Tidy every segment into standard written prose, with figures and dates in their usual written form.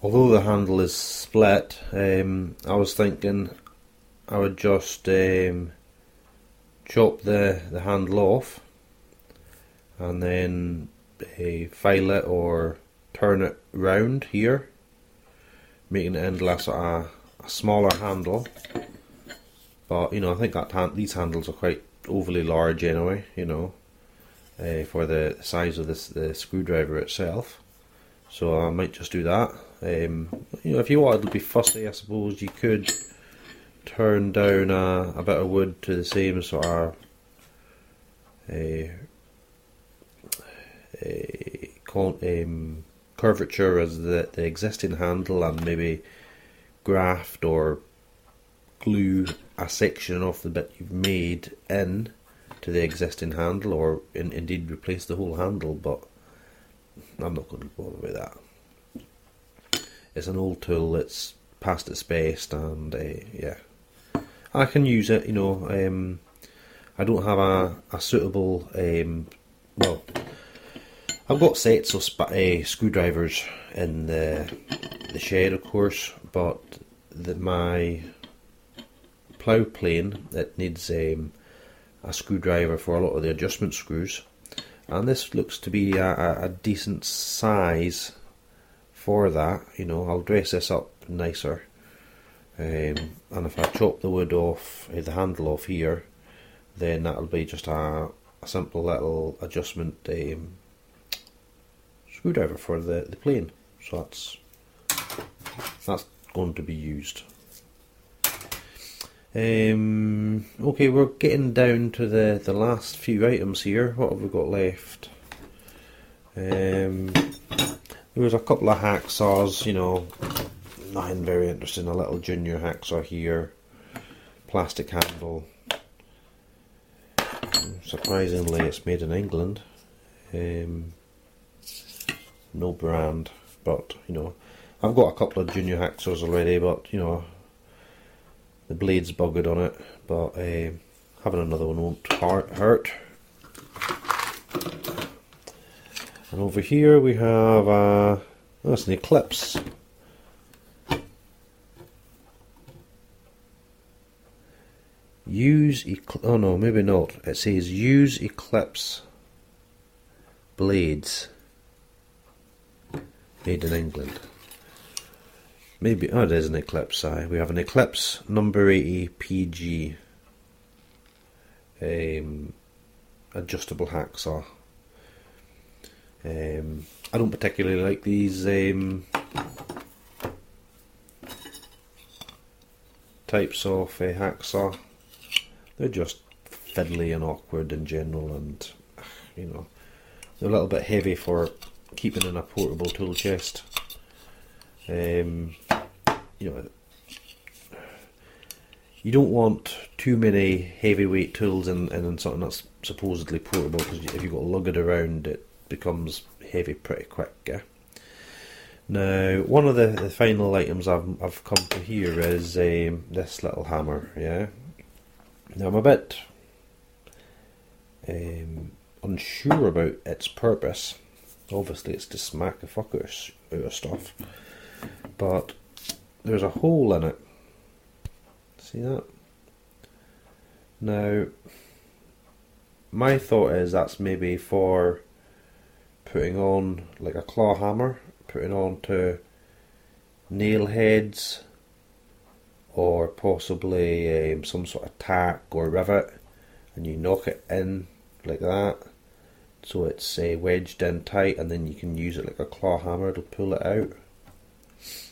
although the handle is split, I was thinking I would just chop the handle off and then file it or turn it round here, making it into a smaller handle. But I think that these handles are quite overly large anyway, for the size of the screwdriver itself. So I might just do that. If you wanted to be fussy, I suppose you could turn down a bit of wood to the same sort of curvature as the existing handle, and maybe graft or glue a section of the bit you've made in to the existing handle, or indeed replace the whole handle, but I'm not going to bother with that. It's an old tool, it's past its best, and yeah, I can use it. I don't have a suitable well, I've got sets of screwdrivers in the shed, of course, but my plough plane, it needs a screwdriver for a lot of the adjustment screws, and this looks to be a decent size for that. I'll dress this up nicer, and if I chop the wood off, the handle off here, then that'll be just a simple little adjustment screwdriver for the plane. So that's going to be used. Okay, we're getting down to the last few items here. What have we got left? There was a couple of hacksaws, nothing very interesting. A little junior hacksaw here, plastic handle. Surprisingly, it's made in England. No brand, but I've got a couple of junior hacksaws already, but the blade's buggered on it. But having another one won't hurt. And over here we have that's an Eclipse. Oh no, maybe not. It says use Eclipse blades, made in England. Maybe, oh, it is an Eclipse. We have an Eclipse number 80 PG adjustable hacksaw. I don't particularly like these types of hacksaw. They're just fiddly and awkward in general, and they're a little bit heavy for keeping in a portable tool chest. You don't want too many heavyweight tools in something that's supposedly portable, because if you've got to lug it around, it becomes heavy pretty quick. Yeah? Now, one of the final items I've come to here is this little hammer. Yeah. Now I'm a bit unsure about its purpose. Obviously, it's to smack the fuck out of stuff, but there's a hole in it. See that? Now, my thought is that's maybe for putting on like a claw hammer, putting on to nail heads, or possibly some sort of tack or rivet, and you knock it in like that, so it's wedged in tight, and then you can use it like a claw hammer to pull it out.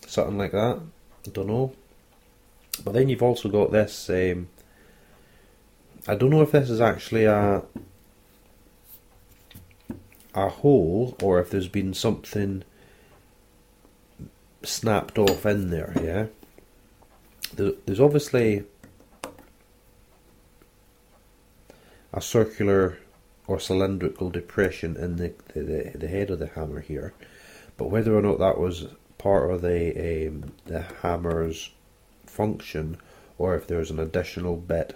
Something like that. I don't know. But then you've also got this. I don't know if this is actually a hole, or if there's been something snapped off in there. Yeah. There's obviously a circular or cylindrical depression in the head of the hammer here, but whether or not that was part of the hammer's function, or if there's an additional bit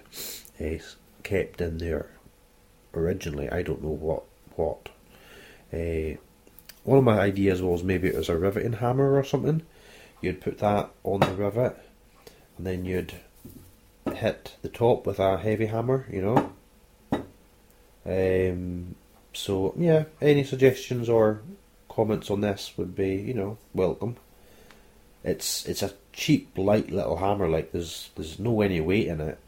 kept in there originally, I don't know what. One of my ideas was maybe it was a riveting hammer or something, you'd put that on the rivet, and then you'd hit the top with a heavy hammer, you know. So yeah, any suggestions or comments on this would be, you know, welcome. It's a cheap, light little hammer. Like there's no any weight in it.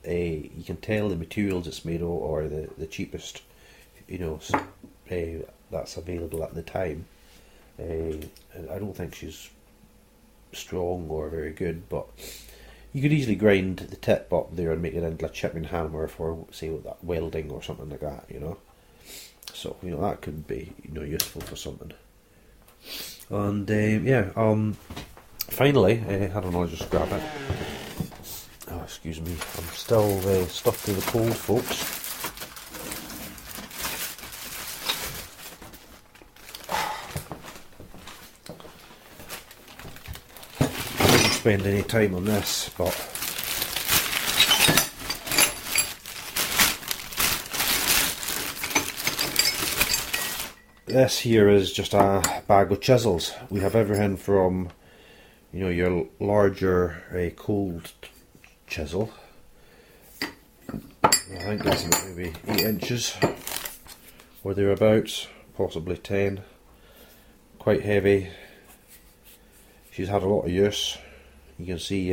You can tell the materials it's made of, or the cheapest, you know, that's available at the time. I don't think she's strong or very good, but you could easily grind the tip up there and make it into a chipping hammer for, say, that welding or something like that, you know. So, you know, that could be, you know, useful for something. And yeah, finally, I don't know, I'll just grab it. Oh, excuse me, I'm still stuck to the cold, folks. I didn't spend any time on this, but this here is just a bag of chisels. We have everything from, you know, your larger cold chisel. I think it's about maybe 8 inches or thereabouts, possibly 10. Quite heavy. She's had a lot of use. You can see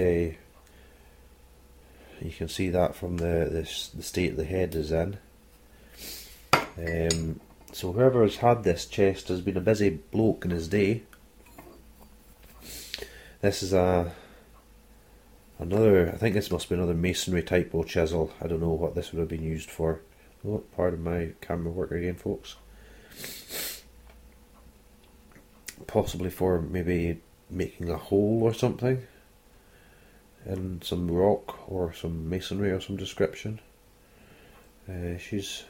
that from the state the head is in. So whoever has had this chest has been a busy bloke in his day. This is another, I think this must be another masonry type of chisel. I don't know what this would have been used for. Oh, pardon my camera work again, folks. Possibly for maybe making a hole or something in some rock or some masonry or some description. She's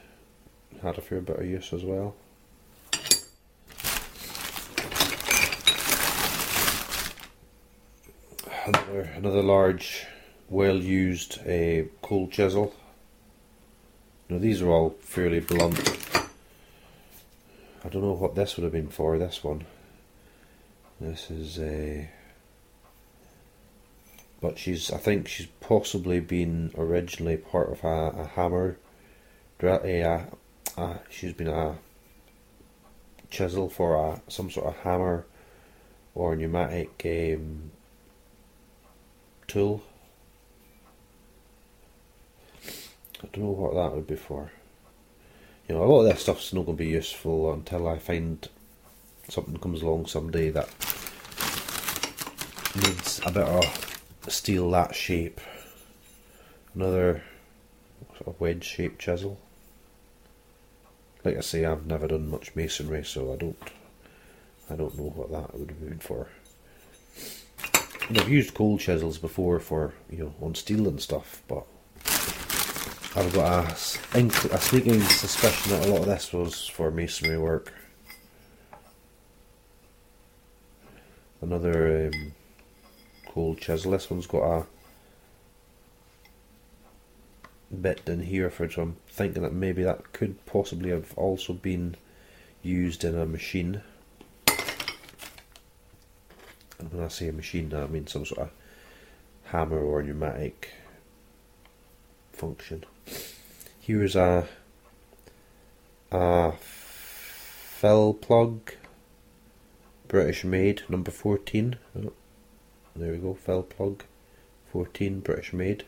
had a fair bit of use as well. Another large, well-used cold chisel. Now these are all fairly blunt. I don't know what this would have been for, this one. This is but I think she's possibly been originally part of a hammer. She's been a chisel for some sort of hammer or pneumatic tool. I don't know what that would be for. You know, a lot of this stuff's not going to be useful until I find something comes along someday that needs a bit of steel that shape. Another sort of wedge shaped chisel. Like I say, I've never done much masonry, so I don't know what that would have been for. And I've used cold chisels before for, you know, on steel and stuff, but I've got a sneaking suspicion that a lot of this was for masonry work. Another cold chisel. This one's got a bit in here for it, so I'm thinking that maybe that could possibly have also been used in a machine. And when I say a machine, I mean some sort of hammer or pneumatic function. Here's a fill plug, British made, number 14. Oh, there we go, fill plug, 14, British made.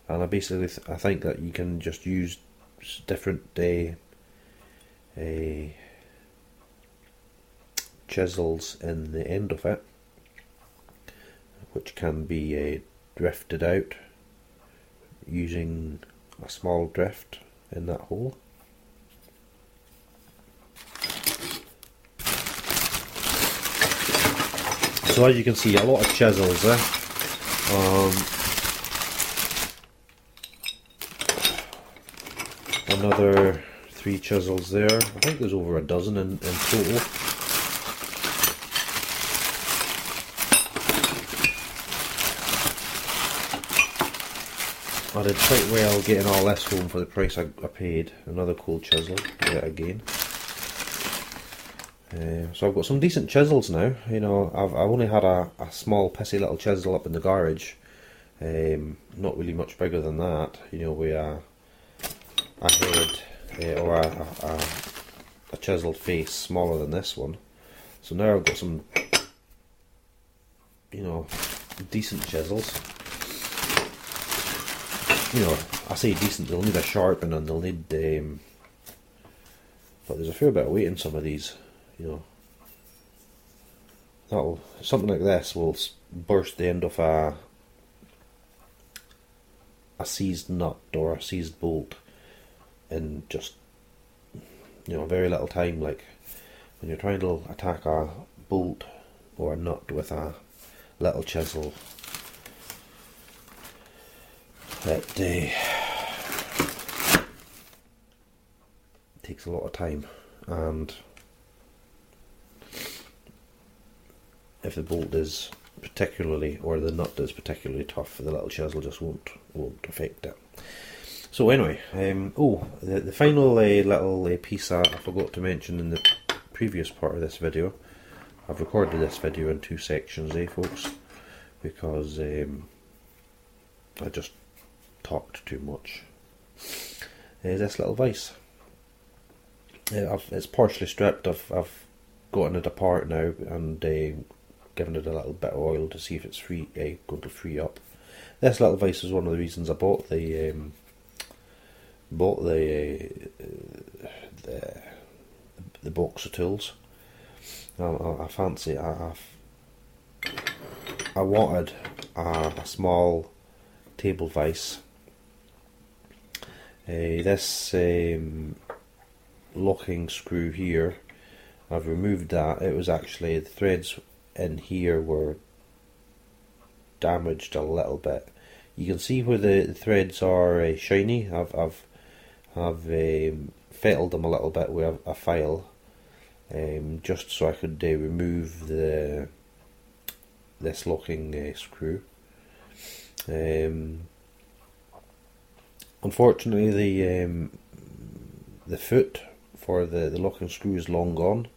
And I think that you can just use different chisels in the end of it, which can be drifted out using a small drift in that hole. So as you can see, a lot of chisels there. Another 3 chisels there. I think there's over a dozen in total. I did quite well getting all this home for the price I paid. Another cold chisel, yet again. So I've got some decent chisels now. You know, I've only had a small pissy little chisel up in the garage, not really much bigger than that. You know, with a head or a chiseled face smaller than this one. So now I've got some, you know, decent chisels. You know, I say decent, they'll need a sharpen and they'll need, but there's a fair bit of weight in some of these, you know. Something like this will burst the end of a seized nut or a seized bolt in just, you know, very little time. Like when you're trying to attack a bolt or a nut with a little chisel, it takes a lot of time, and if the bolt is particularly, or the nut is particularly tough, the little chisel just won't affect it. So anyway, the final little piece I forgot to mention in the previous part of this video. I've recorded this video in 2 sections, folks, because I just talked too much. This little vise. It's partially stripped. I've gotten it apart now and given it a little bit of oil to see if it's going to free up. This little vise is one of the reasons I bought the box of tools. I fancy I wanted a small table vise. This locking screw here, I've removed that. It was actually, the threads in here were damaged a little bit. You can see where the threads are shiny. I've fettled them a little bit with a file, just so I could remove this locking screw. Unfortunately, the foot for the locking screw is long gone,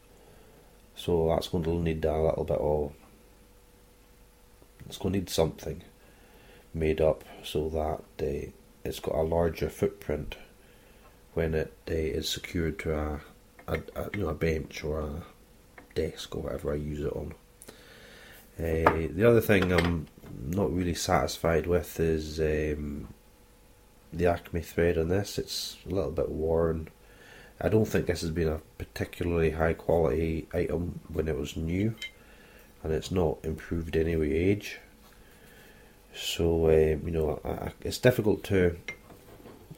so that's going to need a little bit of, it's going to need something made up so that it's got a larger footprint when it is secured to a bench or a desk or whatever I use it on. The other thing I'm not really satisfied with is the Acme thread on this. It's a little bit worn. I don't think this has been a particularly high quality item when it was new, and it's not improved any with age. So you know, it's difficult to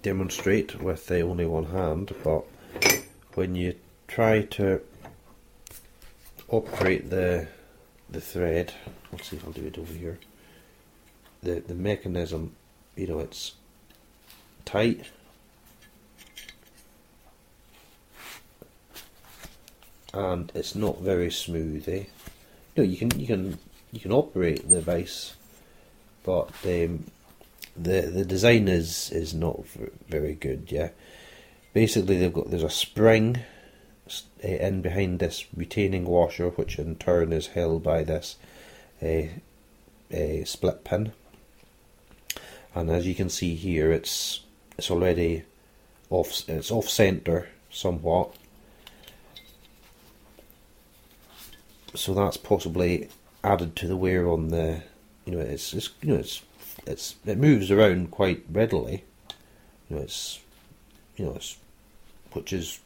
demonstrate with only one hand, but when you try to operate the thread, let's see if I'll do it over here. The mechanism, you know, it's tight, and it's not very smooth. You know, you can operate the vise, but the design is not very good. Yeah, basically there's a spring in behind this retaining washer, which in turn is held by this split pin, and as you can see here, it's already off. It's off center somewhat. So that's possibly added to the wear on the, you know, it moves around quite readily. It's which is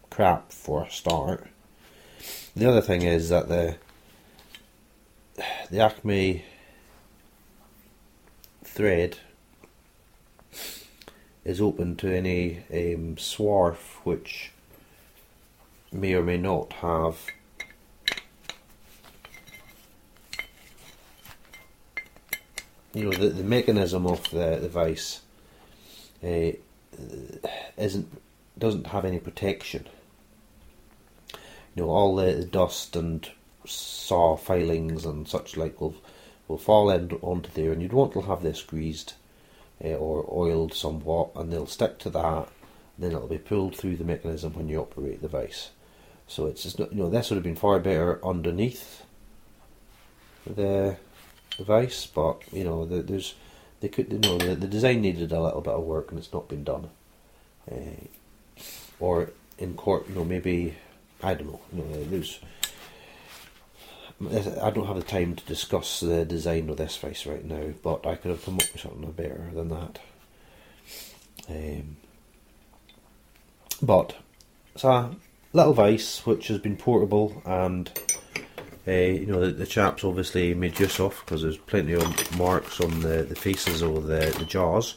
crap for a start. The other thing is that the Acme thread is open to any swarf which may or may not have the mechanism of the vise doesn't have any protection. All the dust and saw filings and such like will fall onto there, and you'd want to have this greased or oiled somewhat, and they'll stick to that. Then it'll be pulled through the mechanism when you operate the vise. So it's just not, this would have been far better underneath the vise, but the design needed a little bit of work and it's not been done. Or in court, maybe, I don't know. I don't have the time to discuss the design of this vise right now, but I could have come up with something better than that. But it's a little vise which has been portable, and the chaps obviously made use of, because there's plenty of marks on the faces of the jaws,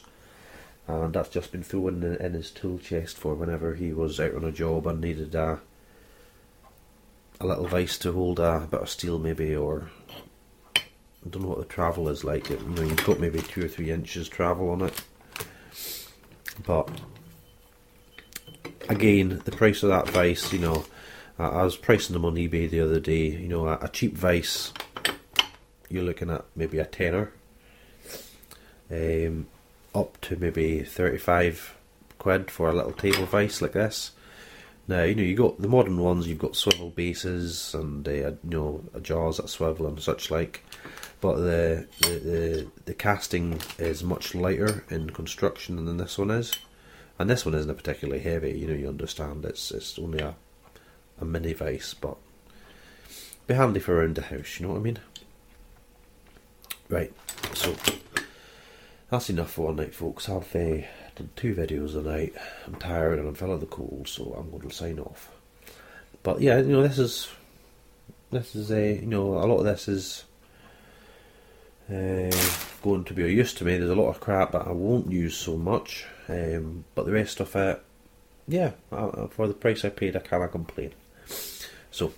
and that's just been thrown in his tool chest for whenever he was out on a job and needed a little vise to hold a bit of steel, maybe, or I don't know what the travel is like. You've got maybe 2 or 3 inches travel on it, but again, the price of that vise, I was pricing them on eBay the other day. A cheap vise, you're looking at maybe a tenner, up to maybe 35 quid for a little table vise like this. Now, you got the modern ones, you've got swivel bases and jaws that swivel and such like, but the casting is much lighter in construction than this one is, and this one isn't particularly heavy. You understand, it's only a mini vise, but be handy for around the house. You know what I mean? Right, so that's enough for one night, folks. I've done 2 videos a night. I'm tired and I'm full of the cold, so I'm going to sign off. But yeah, this is a lot of this is going to be a use to me. There's a lot of crap that I won't use so much, but the rest of it, yeah, for the price I paid, I cannot complain. So,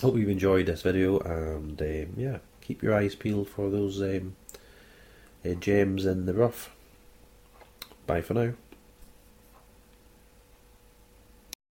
hope you've enjoyed this video, and yeah, keep your eyes peeled for those gems in the rough. Bye for now.